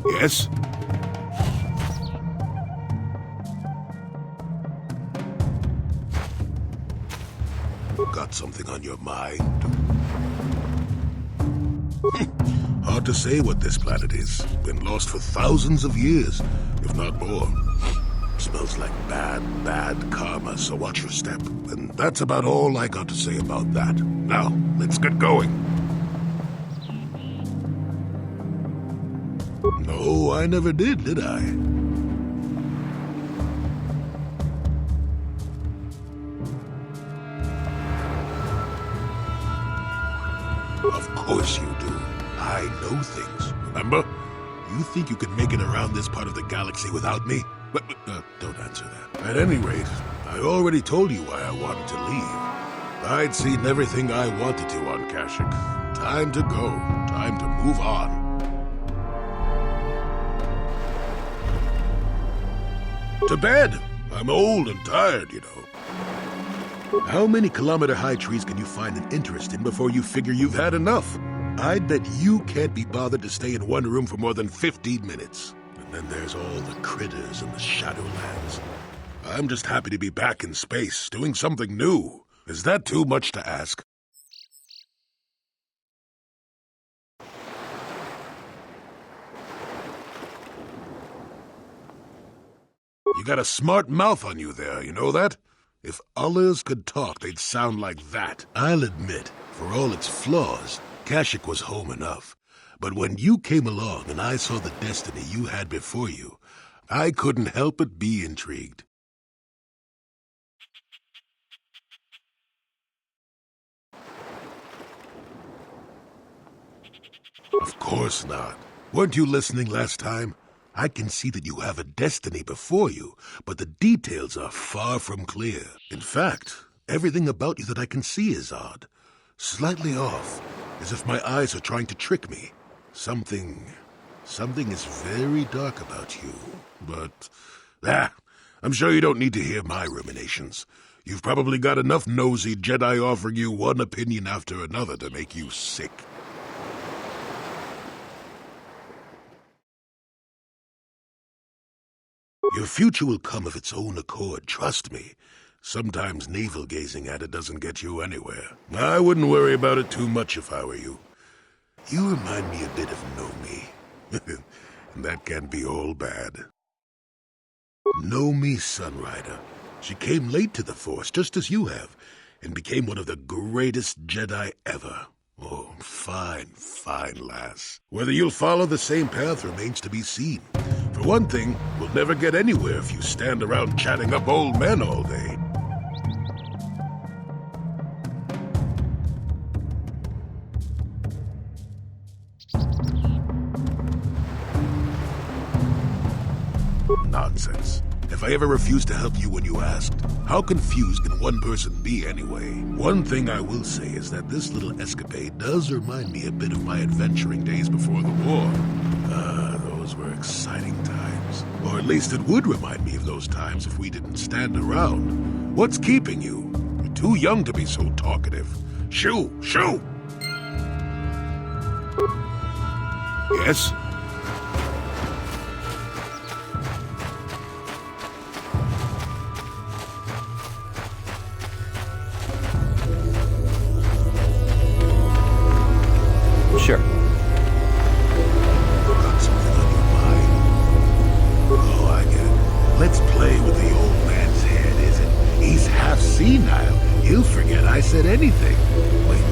Yes? Got something on your mind? Hard to say what this planet is. Been lost for thousands of years, if not more. Smells like bad karma, so watch your step. And that's about all I got to say about that. Now, let's get going. No, I never did I? Of course you do. I know things, remember? You think you can make it around this part of the galaxy without me? But don't answer that. At any rate, I already told you why I wanted to leave. I'd seen everything I wanted to on Kashyyyk. Time to go. Time to move on. To bed! I'm old and tired, you know. How many kilometer-high trees can you find an interest in before you figure you've had enough? I'd bet you can't be bothered to stay in one room for more than 15 minutes. And then there's all the critters in the Shadowlands. I'm just happy to be back in space, doing something new. Is that too much to ask? You got a smart mouth on you there, you know that? If others could talk, they'd sound like that. I'll admit, for all its flaws, Kashyyyk was home enough. But when you came along and I saw the destiny you had before you, I couldn't help but be intrigued. Of course not. Weren't you listening last time? I can see that you have a destiny before you, but the details are far from clear. In fact, everything about you that I can see is odd. Slightly off, as if my eyes are trying to trick me. Something is very dark about you, but... I'm sure you don't need to hear my ruminations. You've probably got enough nosy Jedi offering you one opinion after another to make you sick. Your future will come of its own accord, trust me. Sometimes navel-gazing at it doesn't get you anywhere. I wouldn't worry about it too much if I were you. You remind me a bit of Nomi. And that can be all bad. Nomi Sunrider. She came late to the Force, just as you have, and became one of the greatest Jedi ever. Oh, fine lass. Whether you'll follow the same path remains to be seen. For one thing, we'll never get anywhere if you stand around chatting up old men all day. Nonsense. If I ever refused to help you when you asked, how confused can one person be anyway? One thing I will say is that this little escapade does remind me a bit of my adventuring days before the war. Those were exciting times. Or at least it would remind me of those times if we didn't stand around. What's keeping you? You're too young to be so talkative. Shoo! Shoo! Yes? Sure. Got something on your mind? Oh, I get it. Let's play with the old man's head, is it? He's half senile. He'll forget I said anything. Wait,